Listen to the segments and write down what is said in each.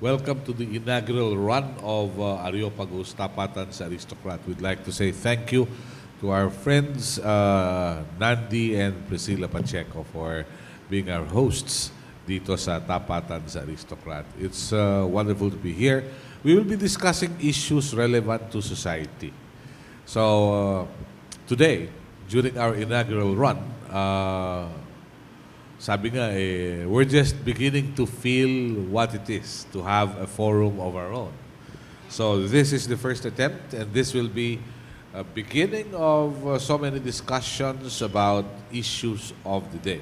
Welcome to the inaugural run of Areopago's Tapatan sa Aristocrat. We'd like to say thank you to our friends Nandi and Priscilla Pacheco for being our hosts dito sa Tapatan sa Aristocrat. It's wonderful to be here. We will be discussing issues relevant to society. So today, during our inaugural run, sabi nga, we're just beginning to feel what it is to have a forum of our own. So this is the first attempt, and this will be a beginning of so many discussions about issues of the day.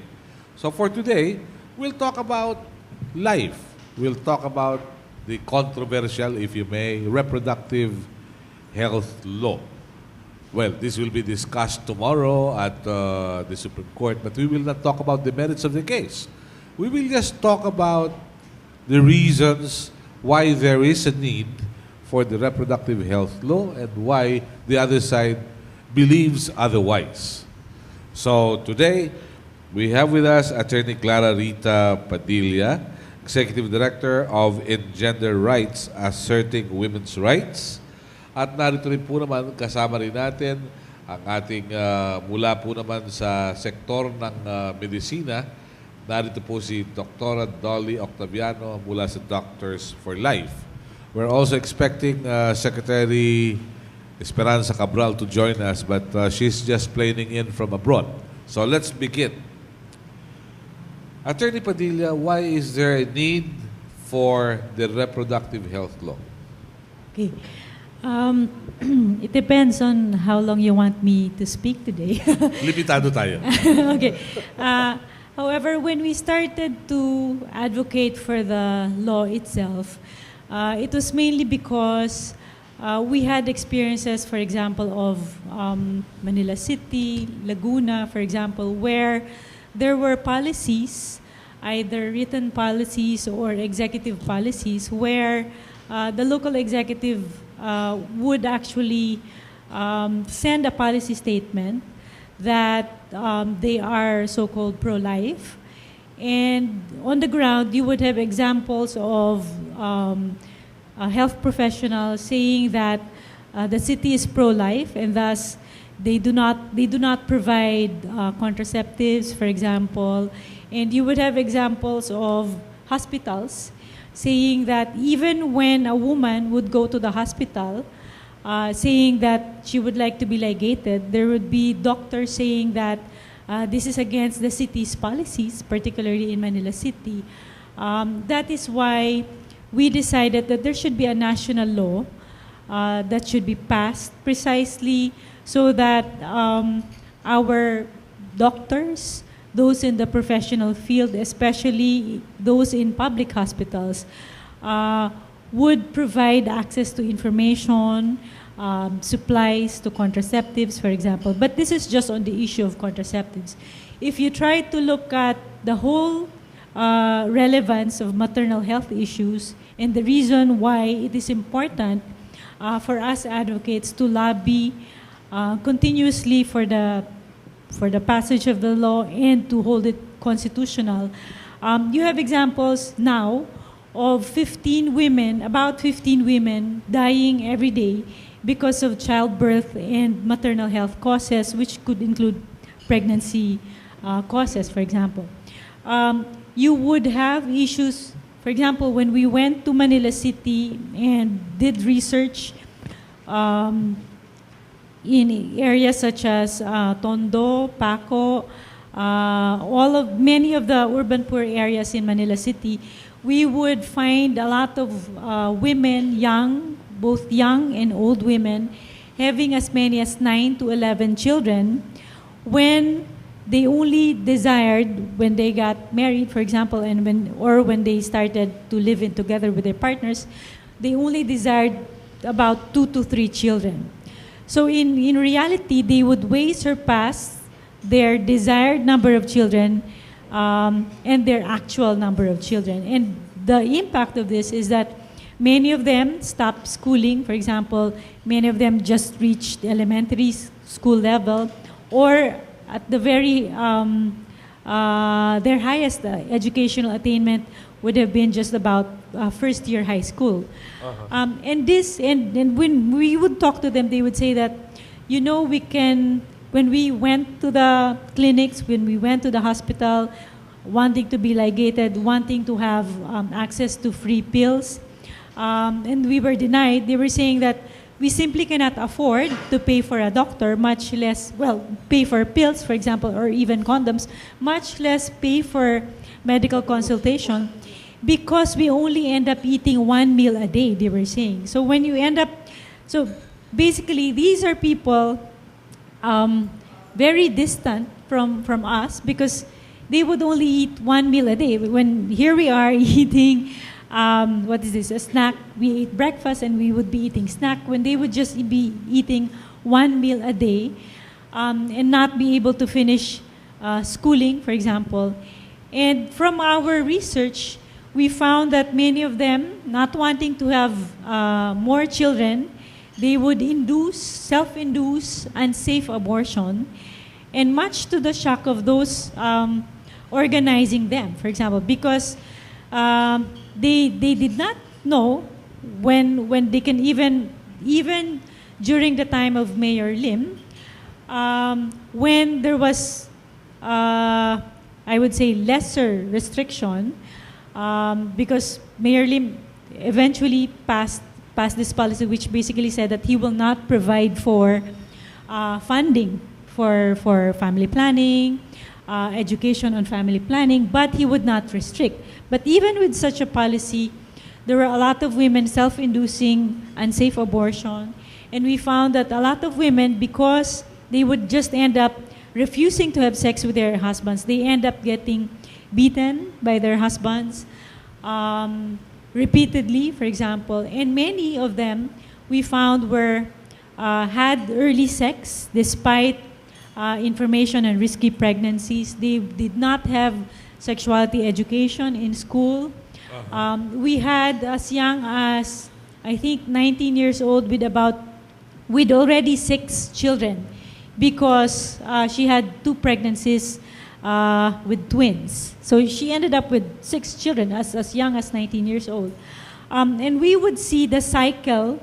So for today, we'll talk about life. We'll talk about the controversial, if you may, reproductive health law. Well, this will be discussed tomorrow at the Supreme Court, but we will not talk about the merits of the case. We will just talk about the reasons why there is a need for the reproductive health law and why the other side believes otherwise. So today, we have with us Attorney Clara Rita Padilla, Executive Director of Engender Rights, Asserting Women's Rights. At narito rin po naman, kasama rin natin ang ating mula po naman sa sektor ng medisina. Narito po si Dr. Dolly Octaviano mula sa Doctors for Life. We're also expecting Secretary Esperanza Cabral to join us, but she's just planing in from abroad. So let's begin. Attorney Padilla, why is there a need for the reproductive health law? Okay. It depends on how long you want me to speak today. Limitado tayo. Okay. However, when we started to advocate for the law itself, it was mainly because we had experiences, for example, of Manila City, Laguna, for example, where there were policies, either written policies or executive policies, where the local executive would actually send a policy statement that they are so-called pro-life. And on the ground, you would have examples of health professionals saying that the city is pro-life and thus they do not provide contraceptives, for example. And you would have examples of hospitals saying that even when a woman would go to the hospital saying that she would like to be ligated, there would be doctors saying that this is against the city's policies, particularly in Manila City. That is why we decided that there should be a national law that should be passed precisely so that our doctors, those in the professional field, especially those in public hospitals, would provide access to information, supplies to contraceptives, for example. But this is just on the issue of contraceptives. If you try to look at the whole relevance of maternal health issues and the reason why it is important for us advocates to lobby continuously for the passage of the law and to hold it constitutional. You have examples now of about 15 women dying every day because of childbirth and maternal health causes, which could include pregnancy causes, for example. You would have issues, for example, when we went to Manila City and did research in areas such as Tondo, Paco, many of the urban poor areas in Manila City, we would find a lot of women, both young and old women, having as many as 9 to 11 children when they only desired, when they got married, for example, and when they started to live in together with their partners, they only desired about 2 to 3 children. So in reality, they would way surpass their desired number of children and their actual number of children. And the impact of this is that many of them stopped schooling. For example, many of them just reached elementary school level, or at the very their highest educational attainment would have been just about first year high school. And when we would talk to them, they would say that, we can, when we went to the clinics, when we went to the hospital, wanting to be ligated, wanting to have access to free pills, and we were denied. They were saying that we simply cannot afford to pay for a doctor, much less, pay for pills, for example, or even condoms, much less pay for medical consultation, because we only end up eating one meal a day, they were saying. So when you end up, so basically these are people very distant from us, because they would only eat one meal a day. When here we are eating, what is this, a snack. We eat breakfast and we would be eating snack, when they would just be eating one meal a day, and not be able to finish schooling, for example. And from our research, we found that many of them, not wanting to have more children, they would self-induce unsafe abortion, and much to the shock of those organizing them, for example, because they did not know when they can even during the time of Mayor Lim, when there was I would say lesser restriction, because Mayor Lim eventually passed this policy, which basically said that he will not provide for funding for family planning, education on family planning, but he would not restrict. But even with such a policy, there were a lot of women self-inducing unsafe abortion, and we found that a lot of women, because they would just end up refusing to have sex with their husbands, they end up getting beaten by their husbands repeatedly, for example. And many of them we found had early sex despite information on risky pregnancies. They did not have sexuality education in school. We had as young as, I think, 19 years old with already 6 children, because she had 2 pregnancies with twins. So she ended up with 6 children as young as 19 years old. And we would see the cycle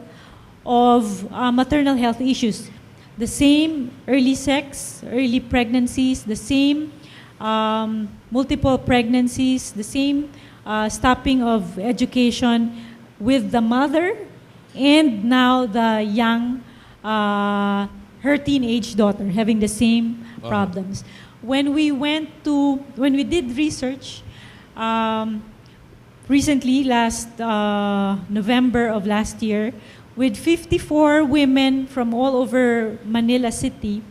of maternal health issues. The same early sex, early pregnancies, the same multiple pregnancies, the same stopping of education with the mother, and now the young, her teenage daughter having the same problems. When we did research recently, last November of last year, with 54 women from all over Manila City,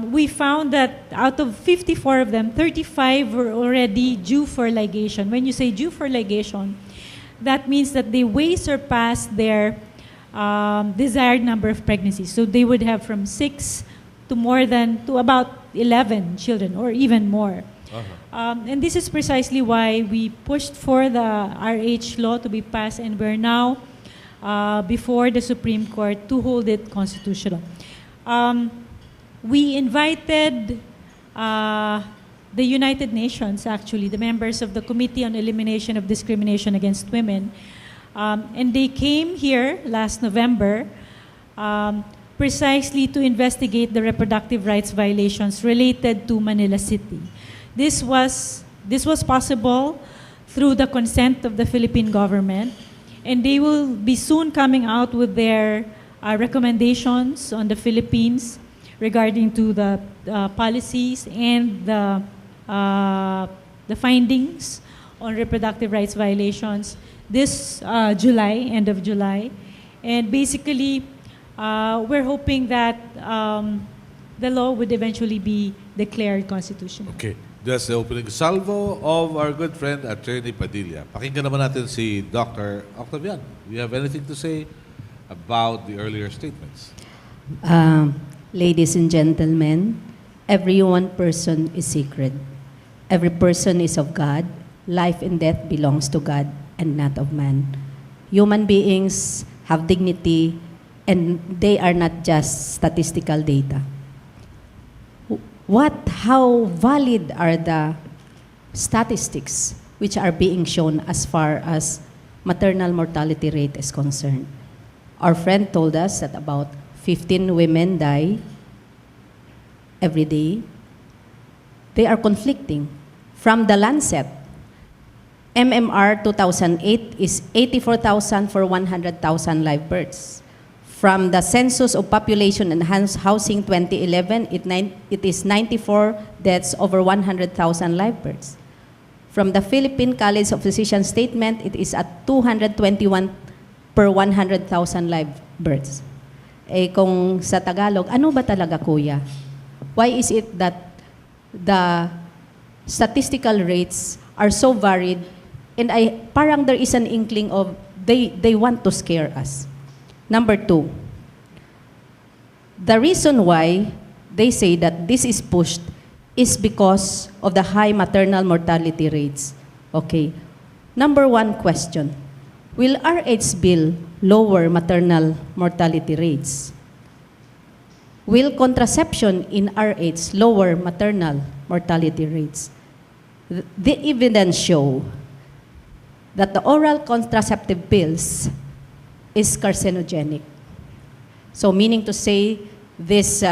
we found that out of 54 of them, 35 were already due for ligation. When you say due for ligation, that means that they way surpassed their desired number of pregnancies. So they would have from 6 to about 11 children, or even more. And this is precisely why we pushed for the RH law to be passed, and we're now before the Supreme Court to hold it constitutional. We invited the United Nations, actually, the members of the Committee on Elimination of Discrimination Against Women, and they came here last November precisely to investigate the reproductive rights violations related to Manila City. This was possible through the consent of the Philippine government, and they will be soon coming out with their recommendations on the Philippines regarding to the policies and the findings on reproductive rights violations this July, end of July. And basically, we're hoping that the law would eventually be declared constitutional. Okay. That's the opening salvo of our good friend, Attorney Padilla. Pakinggan naman natin si Dr. Octavian. Do you have anything to say about the earlier statements? Ladies and gentlemen, every one person is sacred. Every person is of God. Life and death belongs to God and not of man. Human beings have dignity, and they are not just statistical data. How valid are the statistics which are being shown as far as maternal mortality rate is concerned. Our friend told us that about 15 women die every day. They are conflicting. From the Lancet, MMR 2008 is 84,000 for 100,000 live births. From the Census of Population and Housing 2011, it is 94 deaths over 100,000 live births. From the Philippine College of Physicians statement, it is at 221 per 100,000 live births. Eh kung sa Tagalog, ano ba talaga kuya? Why is it that the statistical rates are so varied, and parang there is an inkling of they want to scare us. Number 2, the reason why they say that this is pushed is because of the high maternal mortality rates. Okay. Number 1 question, will RH bill lower maternal mortality rates? Will contraception in RH lower maternal mortality rates? The evidence show that the oral contraceptive pills is carcinogenic. So meaning to say, these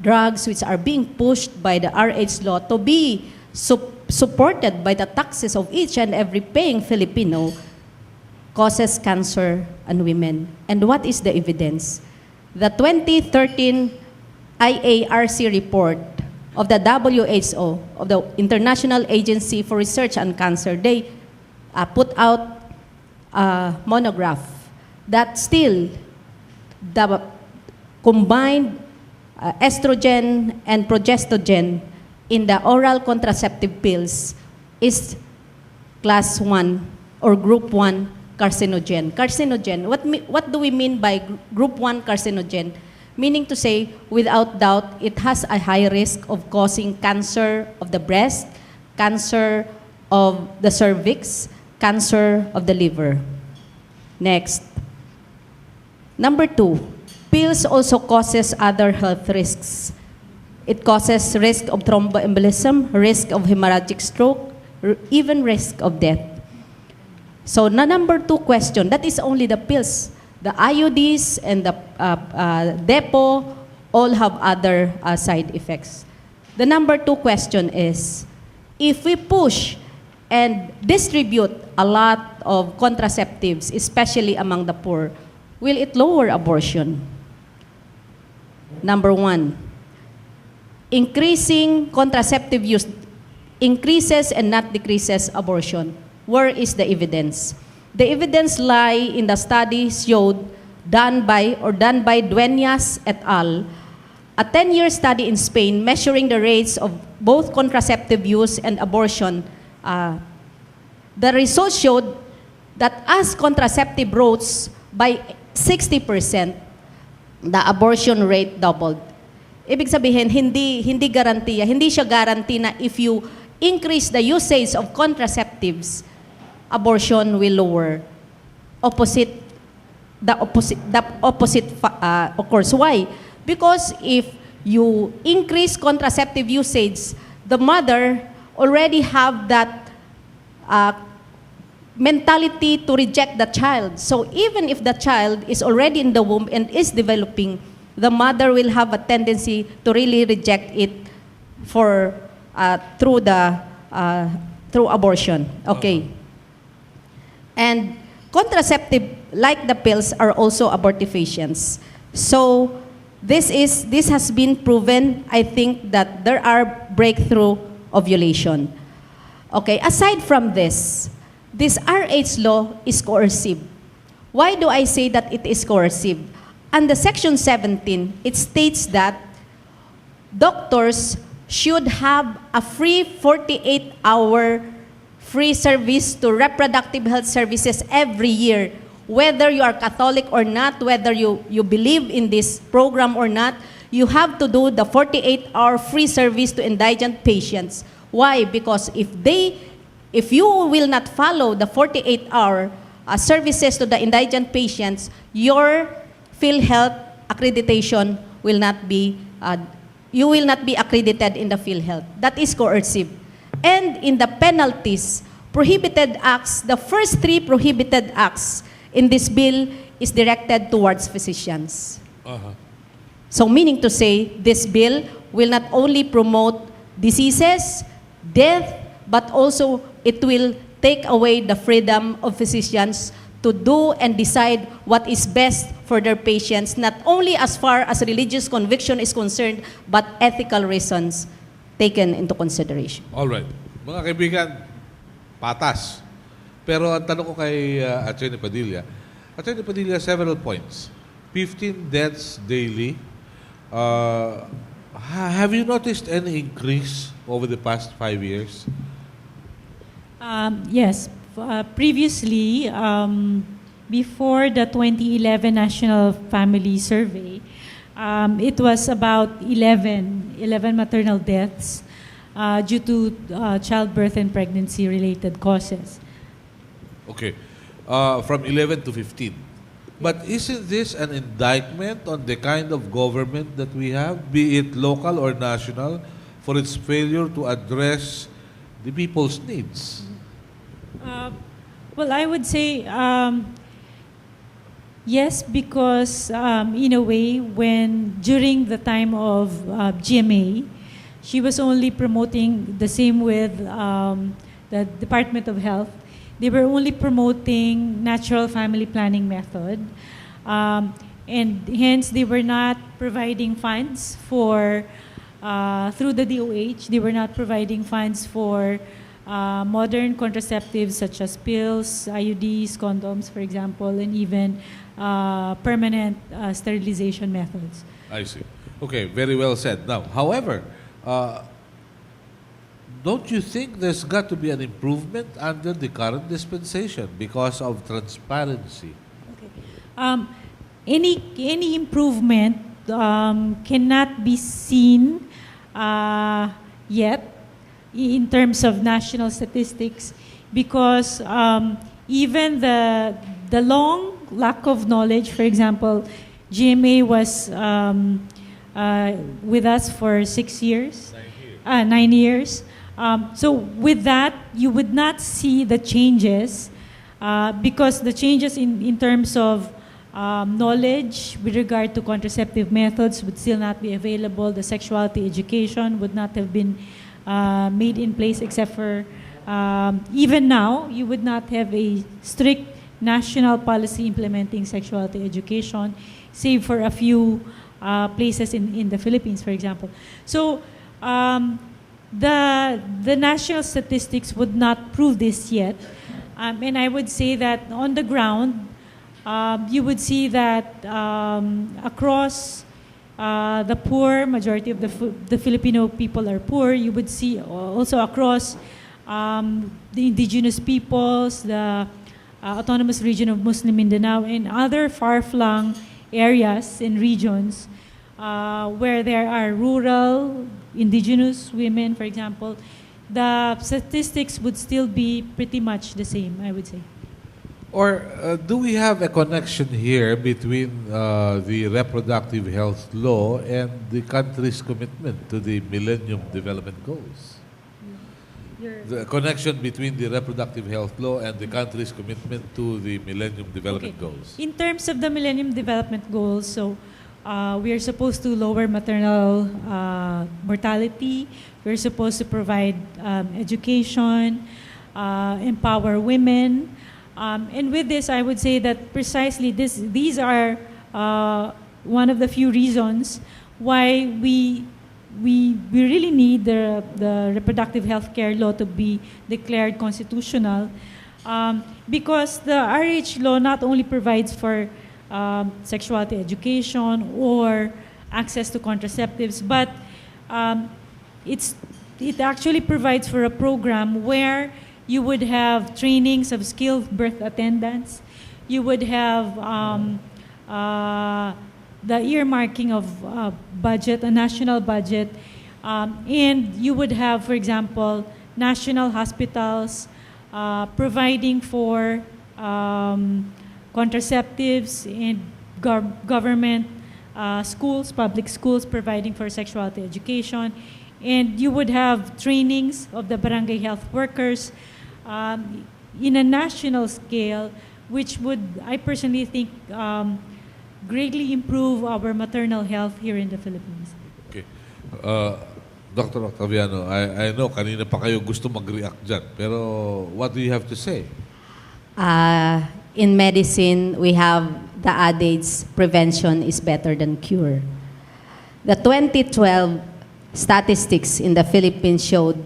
drugs which are being pushed by the RH law to be supported by the taxes of each and every paying Filipino causes cancer in women. And what is the evidence? The 2013 IARC report of the WHO, of the International Agency for Research on Cancer, they put out a monograph that still the combined estrogen and progestogen in the oral contraceptive pills is class 1 or group 1 carcinogen. Carcinogen, what do we mean by group 1 carcinogen? Meaning to say, without doubt, it has a high risk of causing cancer of the breast, cancer of the cervix, cancer of the liver. Next. Number 2, pills also causes other health risks. It causes risk of thromboembolism, risk of hemorrhagic stroke, even risk of death. So, number 2 question, that is only the pills. The IUDs and the Depo all have other side effects. The number 2 question is, if we push and distribute a lot of contraceptives, especially among the poor, will it lower abortion? Number 1, increasing contraceptive use increases and not decreases abortion. Where is the evidence? The evidence lie in the study showed done by Dueñas et al., a 10-year study in Spain measuring the rates of both contraceptive use and abortion. The results showed that as contraceptive rose by 60%, the abortion rate doubled. Ibig sabihin, hindi garantiya, hindi siya guarantee na if you increase the usage of contraceptives, abortion will lower. The opposite occurs. Why? Because if you increase contraceptive usage, the mother already have that mentality to reject the child. So even if the child is already in the womb and is developing, the mother will have a tendency to really reject it through abortion. Okay. And contraceptive, like the pills, are also abortifacients. So this has been proven, I think, that there are breakthrough ovulation. Okay, aside from this RH law is coercive. Why do I say that it is coercive? Under Section 17, it states that doctors should have a free 48-hour free service to reproductive health services every year, whether you are Catholic or not, whether you believe in this program or not, you have to do the 48-hour free service to indigent patients. Why? Because if you will not follow the 48-hour services to the indigent patients, your PhilHealth accreditation will not be, you will not be accredited in the PhilHealth. That is coercive. And in the penalties, prohibited acts, the first 3 prohibited acts in this bill is directed towards physicians. Uh-huh. So meaning to say, this bill will not only promote diseases, death, but also it will take away the freedom of physicians to do and decide what is best for their patients, not only as far as religious conviction is concerned, but ethical reasons taken into consideration. All right. Mga kaibigan, patas. Pero ang tanong ko kay Atty. Padilla, several points. 15 deaths daily. Have you noticed any increase over the past 5 years? Yes. Previously, before the 2011 National Family Survey, it was about 11 maternal deaths due to childbirth and pregnancy-related causes. Okay. From 11 to 15. But isn't this an indictment on the kind of government that we have, be it local or national, for its failure to address the people's needs? Well, I would say yes, because in a way, during the time of GMA, she was only promoting the same with the Department of Health. They were only promoting natural family planning method, and hence they were not providing funds for through the DOH. They were not providing funds for modern contraceptives such as pills, IUDs, condoms, for example, and even permanent sterilization methods. I see. Okay, very well said. Now, however, don't you think there's got to be an improvement under the current dispensation because of transparency? Okay. Any improvement cannot be seen yet in terms of national statistics, because even the long lack of knowledge, for example, GMA was with us for 6 years, 9 years. So with that, you would not see the changes because the changes in terms of knowledge with regard to contraceptive methods would still not be available. The sexuality education would not have been made in place, except for even now, you would not have a strict national policy implementing sexuality education, save for a few places in the Philippines, for example. So the national statistics would not prove this yet. And I would say that on the ground, you would see that across the poor, majority of the Filipino people are poor. You would see also across the indigenous peoples, the autonomous region of Muslim Mindanao, and other far-flung areas and regions where there are rural, indigenous women, for example, the statistics would still be pretty much the same, I would say. Or do we have a connection here between the reproductive health law and the country's commitment to the Millennium Development Goals? The connection between the reproductive health law and the country's commitment to the Millennium Development Goals. In terms of the Millennium Development Goals, so we are supposed to lower maternal mortality. We're supposed to provide education, empower women. And with this, I would say that precisely these are one of the few reasons why we really need the reproductive health care law to be declared constitutional, because the RH law not only provides for sexuality education or access to contraceptives, but it actually provides for a program where you would have trainings of skilled birth attendants. You would have the earmarking of budget, a national budget, and you would have, for example, national hospitals providing for contraceptives, and government schools, public schools providing for sexuality education, and you would have trainings of the barangay health workers in a national scale, which would, I personally think, greatly improve our maternal health here in the Philippines. Okay. Dr. Octaviano, I know kanina pa kayo gusto mag-react dyan, pero what do you have to say? In medicine, we have the adage, prevention is better than cure. The 2012 statistics in the Philippines showed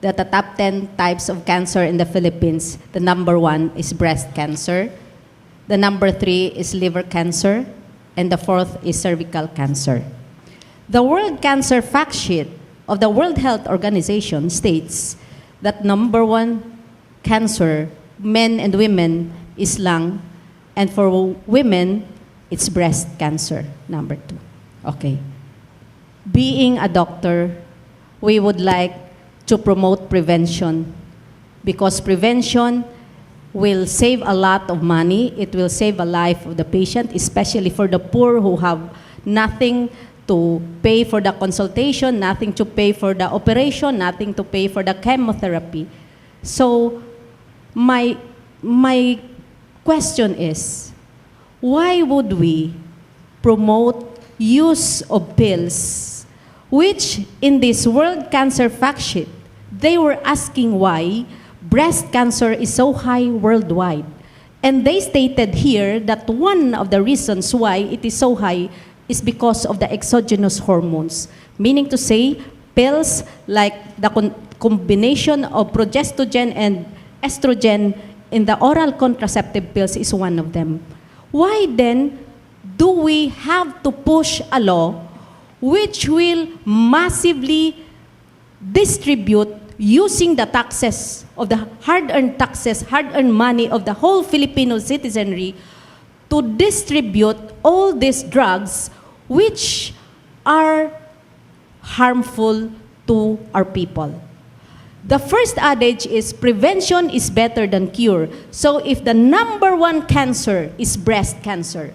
that the top 10 types of cancer in the Philippines, the number 1 is breast cancer, the number 3 is liver cancer, and the 4th is cervical cancer. The World Cancer Fact Sheet of the World Health Organization states that number 1 cancer, men and women, is lung, and for women, it's breast cancer, number 2. Okay. Being a doctor, we would like to promote prevention because prevention will save a lot of money. It will save a life of the patient, especially for the poor who have nothing to pay for the consultation, nothing to pay for the operation, nothing to pay for the chemotherapy. So my question is, why would we promote use of pills, which in this World Cancer Fact Sheet, they were asking why breast cancer is so high worldwide. And they stated here that one of the reasons why it is so high is because of the exogenous hormones. Meaning to say, pills like the combination of progestogen and estrogen in the oral contraceptive pills is one of them. Why then do we have to push a law which will massively distribute using the taxes of the hard-earned taxes, hard-earned money of the whole Filipino citizenry to distribute all these drugs which are harmful to our people? The first adage is prevention is better than cure. So if the number 1 cancer is breast cancer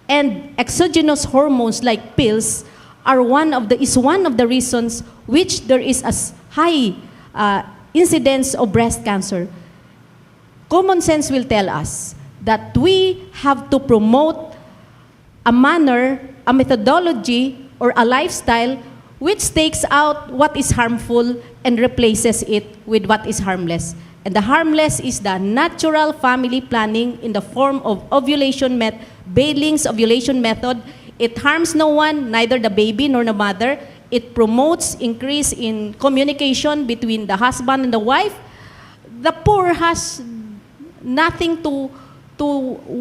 and exogenous hormones like pills is one of the reasons which there is a high incidence of breast cancer, common sense will tell us that we have to promote a manner, a methodology, or a lifestyle which takes out what is harmful and replaces it with what is harmless. And the harmless is the natural family planning in the form of Bailing's ovulation method. It harms no one, neither the baby nor the mother. It promotes increase in communication between the husband and the wife. The poor has nothing to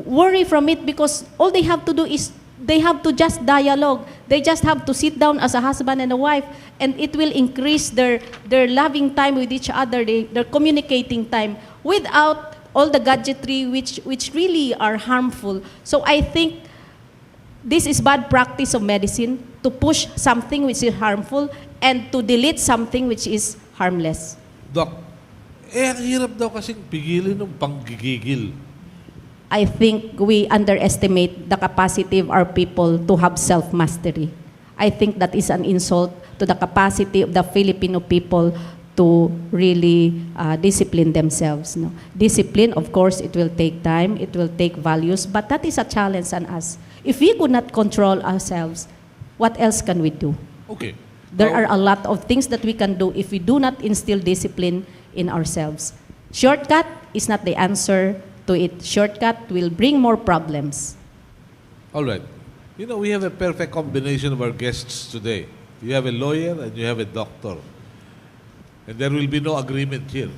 worry from it because all they have to do is they have to just dialogue. They just have to sit down as a husband and a wife, and it will increase their loving time with each other, their communicating time, without all the gadgetry which really are harmful. So I think this is bad practice of medicine, to push something which is harmful and to delete something which is harmless. Doc, ang hirap daw kasing pigilin ng panggigigil. I think we underestimate the capacity of our people to have self-mastery. I think that is an insult to the capacity of the Filipino people to really discipline themselves. No? Discipline, of course, it will take time, it will take values, but that is a challenge on us. If we could not control ourselves, what else can we do? Okay. There are a lot of things that we can do if we do not instill discipline in ourselves. Shortcut is not the answer to it. Shortcut will bring more problems. All right. You know, we have a perfect combination of our guests today. You have a lawyer and you have a doctor. And there will be no agreement here.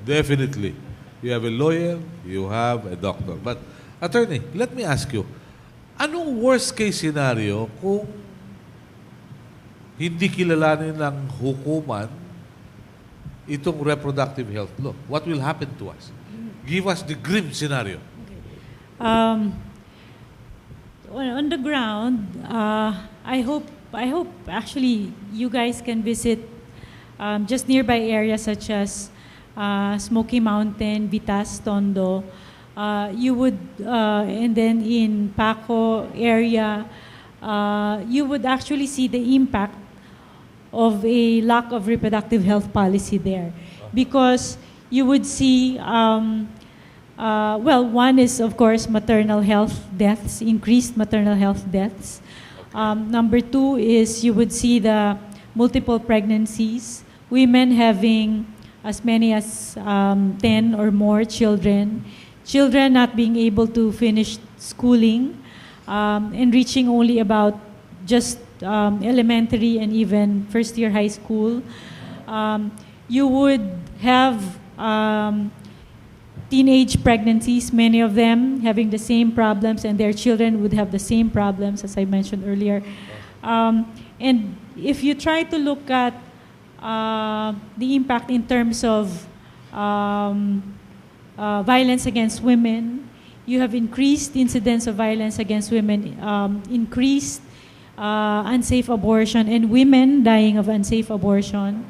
Definitely. You have a lawyer, you have a doctor. But, attorney, let me ask you, anong worst case scenario kung hindi kilalanin ng hukuman itong reproductive health law? What will happen to us? Give us the grim scenario. On the ground, I hope actually you guys can visit just nearby areas such as Smoky Mountain, Vitas, Tondo. You would, and then in Paco area, you would actually see the impact of a lack of reproductive health policy there. Because you would see, well, one is, of course, maternal health deaths, increased maternal health deaths. Number two is you would see the multiple pregnancies, women having as many as 10 or more children, children not being able to finish schooling, and reaching only about just elementary and even first year high school. You would have teenage pregnancies, many of them having the same problems, and their children would have the same problems, as I mentioned earlier. And if you try to look at the impact in terms of violence against women, you have increased incidence of violence against women, increased unsafe abortion, and women dying of unsafe abortion.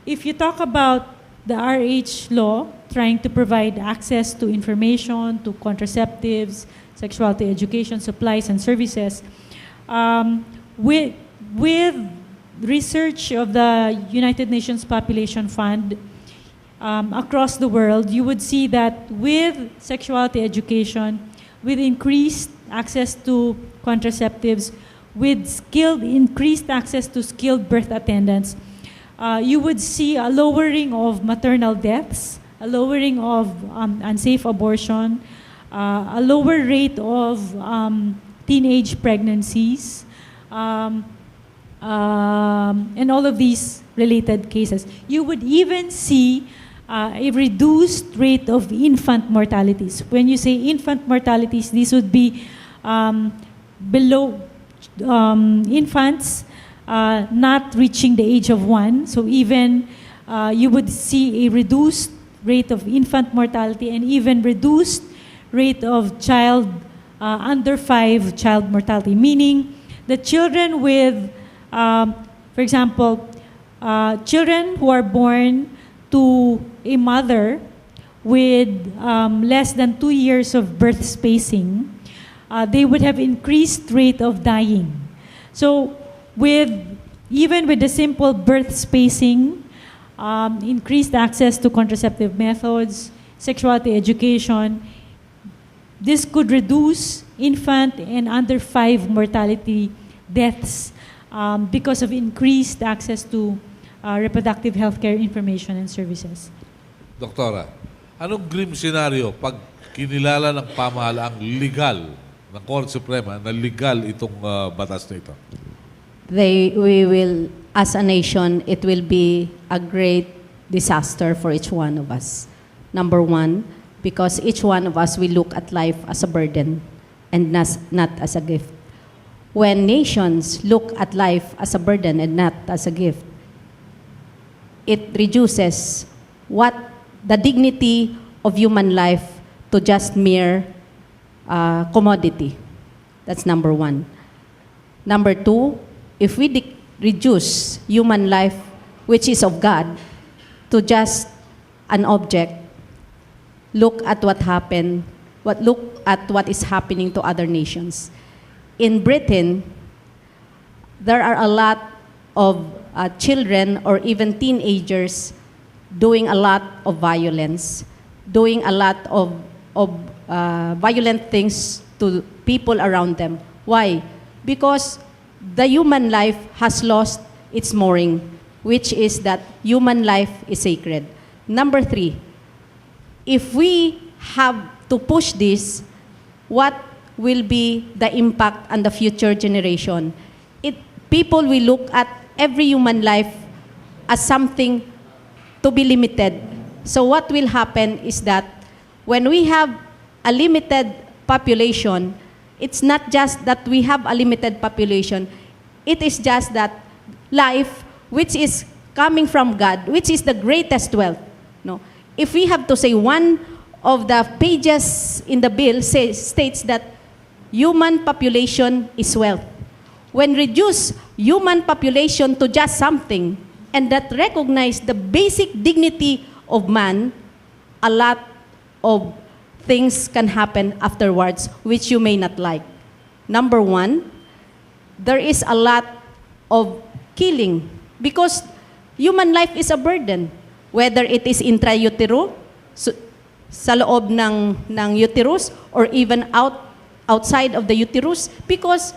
If you talk about the RH law, trying to provide access to information, to contraceptives, sexuality education, supplies, and services, with research of the United Nations Population Fund across the world, you would see that with sexuality education, with increased access to contraceptives, with increased access to skilled birth attendants, you would see a lowering of maternal deaths, a lowering of unsafe abortion, a lower rate of teenage pregnancies, and all of these related cases. You would even see a reduced rate of infant mortalities. When you say infant mortalities, these would be below infants not reaching the age of 1. So even you would see a reduced rate of infant mortality and even reduced rate of child under 5 child mortality, meaning the children with, for example, children who are born to a mother with less than 2 years of birth spacing, they would have increased rate of dying. So even with the simple birth spacing, increased access to contraceptive methods, sexuality education, this could reduce infant and under 5 mortality deaths because of increased access to reproductive healthcare information and services. Doktora, anong grim scenario pag kinilala ng pamahalaang legal ng Korte Suprema na legal itong batas na ito? We will, as a nation, it will be a great disaster for each one of us. Number one, because each one of us will look at life as a burden and not as a gift. When nations look at life as a burden and not as a gift, it reduces the dignity of human life to just mere commodity. That's number one. Number two, if we reduce human life, which is of God, to just an object, look at what happened, look at what is happening to other nations. In Britain, there are a lot of children or even teenagers doing a lot of violence, doing a lot of violent things to people around them. Why? Because the human life has lost its mooring, which is that human life is sacred. Number three, if we have to push this, what will be the impact on the future generation? People will look at every human life as something to be limited. So what will happen is that when we have a limited population, it's not just that we have a limited population, it is just that life, which is coming from God, which is the greatest wealth. No? If we have to say, one of the pages in the bill states that human population is wealth. When reduce human population to just something and that recognize the basic dignity of man, a lot of things can happen afterwards which you may not like. Number one, there is a lot of killing because human life is a burden. whether it is intrautero, sa loob ng uterus, or even outside of the uterus, because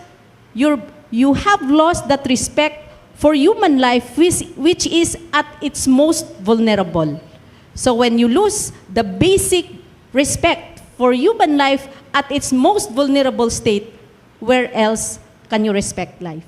you have lost that respect for human life, which is at its most vulnerable. So when you lose the basic respect for human life at its most vulnerable state, where else can you respect life?